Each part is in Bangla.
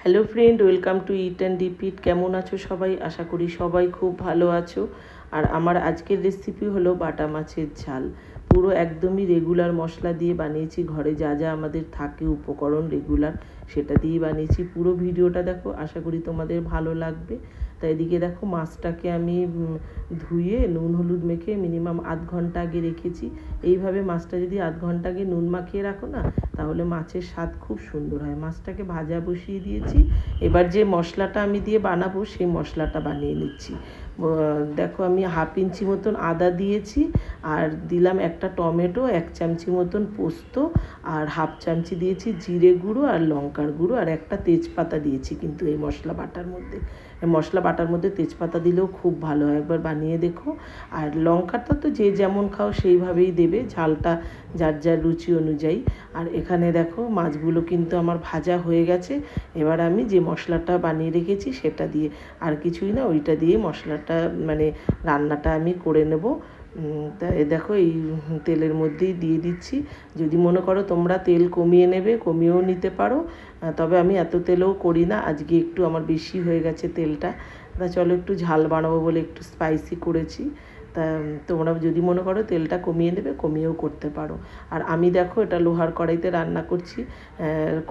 Hello friend, welcome to it and repeat. কেমন আছো সবাই? আশা করি সবাই খুব ভালো আছো। আর আমার আজকের রেসিপি হলো বাটা মাছের ঝাল। পুরো একদমই রেগুলার মশলা দিয়ে বানিয়েছি, ঘরে যা যা আমাদের থাকে উপকরণ রেগুলার সেটা দিয়েই বানিয়েছি। পুরো ভিডিওটা দেখো, আশা করি তোমাদের ভালো লাগবে। তাই এদিকে দেখো, মাছটাকে আমি ধুয়ে নুন হলুদ মেখে মিনিমাম আধ ঘন্টা আগে রেখেছি। এইভাবে মাছটা যদি আধ ঘন্টা আগে নুন মাখিয়ে রাখো না, তাহলে মাছের স্বাদ খুব সুন্দর হয়। মাছটাকে ভাজা বসিয়ে দিয়েছি। এবার যে মশলাটা আমি দিয়ে বানাবো সেই মশলাটা বানিয়ে নিচ্ছি। দেখো, আমি হাফ ইঞ্চি মতন আদা দিয়েছি, আর দিলাম একটা টমেটো, 1 চামচি মতন পোস্ত, আর হাফ চামচি দিয়েছি জিরে গুঁড়ো আর লঙ্কার গুঁড়ো, আর একটা তেজপাতা দিয়েছি। কিন্তু এই মশলা বাটার মধ্যে তেজপাতা দিলেও খুব ভালো হয়, একবার বানিয়ে দেখো। আর লঙ্কাটা তো যে যেমন খাও সেইভাবেই দেবে, ঝালটা যার যার রুচি অনুযায়ী। আর এখানে দেখো, মাছগুলো কিন্তু আমার ভাজা হয়ে গেছে। এবার আমি যে মশলাটা বানিয়ে রেখেছি সেটা দিয়ে, আর কিছুই না, ওইটা দিয়ে মশলাটা মানে রান্নাটা আমি করে নেব। তা দেখো, এই তেলের মধ্যেই দিয়ে দিচ্ছি। যদি মনে করো তোমরা তেল কমিয়ে নেবে, কমিয়েও নিতে পারো, তবে আমি এত তেলেও করি না, আজকে একটু আমার বেশি হয়ে গেছে তেলটা। তা চলো, একটু ঝাল বানাবো বলে একটু স্পাইসি করেছি। তা তোমরা যদি মনে করো তেলটা কমিয়ে নেবে, কমিয়েও করতে পারো। আর আমি দেখো, এটা লোহার কড়াইতে রান্না করছি।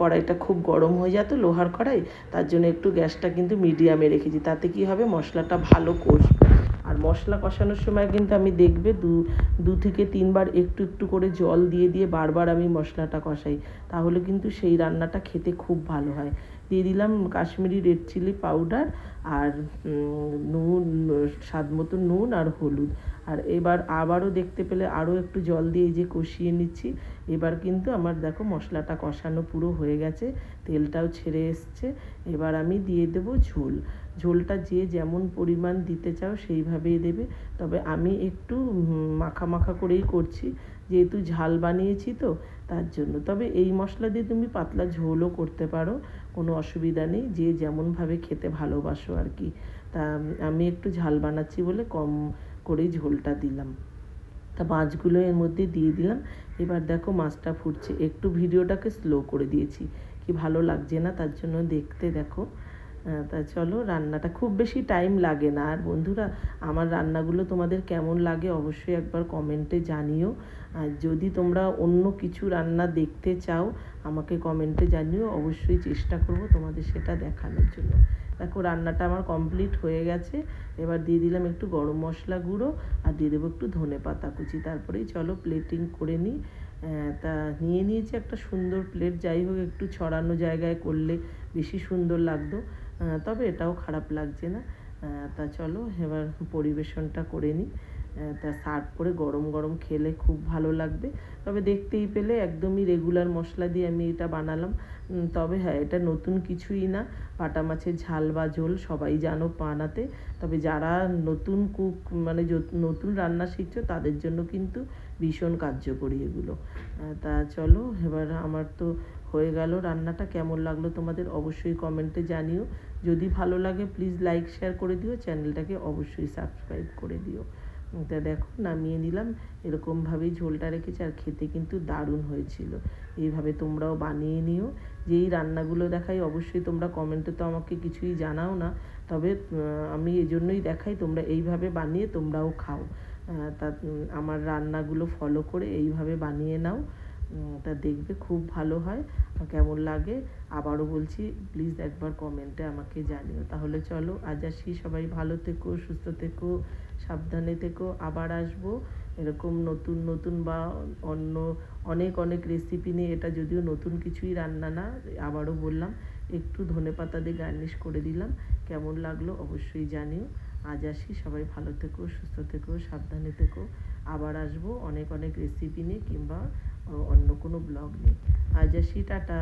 কড়াইটা খুব গরম হয়ে যেত, লোহার কড়াই, তার জন্য একটু গ্যাসটা কিন্তু মিডিয়ামে রেখেছি। তাতে কি হবে, মশলাটা ভালো কষবে। আর মশলা কষানোর সময় কিন্তু আমি দেখবে দু থেকে তিনবার একটু একটু করে জল দিয়ে দিয়ে বারবার আমি মশলাটা কষাই, তাহলে কিন্তু সেই রান্নাটা খেতে খুব ভালো হয়। দিয়ে দিলাম কাশ্মীরি রেড চিলি পাউডার, আর নুন, স্বাদ মতো নুন আর হলুদ। আর এবার আবারও দেখতে পেলে আরও একটু জল দিয়ে এই যে কষিয়ে নিচ্ছি। এবার কিন্তু আমার দেখো মশলাটা কষানো পুরো হয়ে গেছে, তেলটাও ছেড়ে এসছে। এবার আমি দিয়ে দেবো ঝোলটা যে যেমন পরিমাণ দিতে চাও সেইভাবেই দেবে। তবে আমি একটু মাখা মাখা করেই করছি, যেহেতু ঝাল বানিয়েছি তো তার জন্য। তবে এই মশলা দিয়ে তুমি পাতলা ঝোলও করতে পারো, কোনো অসুবিধা নেই, যে যেমনভাবে খেতে ভালোবাসো আর কি। তা আমি একটু ঝাল বানাচ্ছি বলে কম করেই ঝোলটা দিলাম। তা মাছগুলো এর মধ্যে দিয়ে দিলাম। এবার দেখো, মাছটা ফুটছে, একটু ভিডিওটাকে স্লো করে দিয়েছি, কি ভালো লাগছে না, তার জন্য দেখতে দেখো। তা চলো, রান্নাটা খুব বেশি টাইম লাগে না। আর বন্ধুরা, আমার রান্নাগুলো তোমাদের কেমন লাগে অবশ্যই একবার কমেন্টে জানিও। আর যদি তোমরা অন্য কিছু রান্না দেখতে চাও, আমাকে কমেন্টে জানিও, অবশ্যই চেষ্টা করব তোমাদের সেটা দেখানোর জন্য। দেখো, রান্নাটা আমার কমপ্লিট হয়ে গেছে। এবার দিয়ে দিলাম একটু গরম মশলা গুঁড়ো, আর দিয়ে দেবো একটু ধনেপাতা কুচি। তারপরেই চলো প্লেটিং করে নিই। তা নিয়ে নিয়েছি একটা সুন্দর প্লেট। যাই হোক, একটু ছড়ানো জায়গায় করলে বেশি সুন্দর লাগতো, তবে এটাও খারাপ লাগছে না। তা চলো এবার পরিবেশনটা করে নিই। তা সার্ভ করে গরম গরম খেলে খুব ভালো লাগবে। তবে দেখতেই পেলে একদমই রেগুলার মশলা দিয়ে আমি এটা বানালাম। তবে হ্যাঁ, এটা নতুন কিছুই না, বাটা মাছের ঝাল বা ঝোল সবাই জানো বানাতে। তবে যারা নতুন কুক, মানে নতুন রান্না শিখছো, তাদের জন্য কিন্তু ভীষণ কার্যকরী এগুলো। তা চলো, এবার আমার তো হয়ে গেল রান্নাটা। কেমন লাগলো তোমাদের অবশ্যই কমেন্টে জানিও। যদি ভালো লাগে প্লিজ লাইক শেয়ার করে দিও, চ্যানেলটাকে অবশ্যই সাবস্ক্রাইব করে দিও। তা দেখো, নামিয়ে নিলাম। এরকমভাবেই ঝোলটা রেখেছি, আর খেতে কিন্তু দারুণ হয়েছিল। এইভাবে তোমরাও বানিয়ে নিও। যেই রান্নাগুলো দেখাই অবশ্যই তোমরা কমেন্টে তো আমাকে কিছুই জানাও না, তবে আমি এজন্যই দেখাই তোমরা এইভাবে বানিয়ে তোমরাও খাও। তা আমার রান্নাগুলো ফলো করে এইভাবে বানিয়ে নাও। তা দেখবে খুব ভালো হয়। কেমন লাগে আবারও বলছি, প্লিজ একবার কমেন্টে আমাকে জানিও। তাহলে চলো, আজ আসি। সবাই ভালো থেকো, সুস্থ থেকো, সাবধানে থেকো। আবার আসবো এরকম নতুন নতুন বা অন্য অনেক অনেক রেসিপি নিয়ে। এটা যদিও নতুন কিছুই রান্না না, আবারও বললাম, একটু ধনেপাতা দিয়ে গার্নিশ করে দিলাম। কেমন লাগলো অবশ্যই জানিও। আজ আসি, সবাই ভালো থেকো, সুস্থ থেকো, সাবধানে থেকো। আবার আসবো অনেক অনেক রেসিপি নিয়ে, কিংবা অন্য কোনো ব্লগ নিয়ে। আজ আসি, টাটা।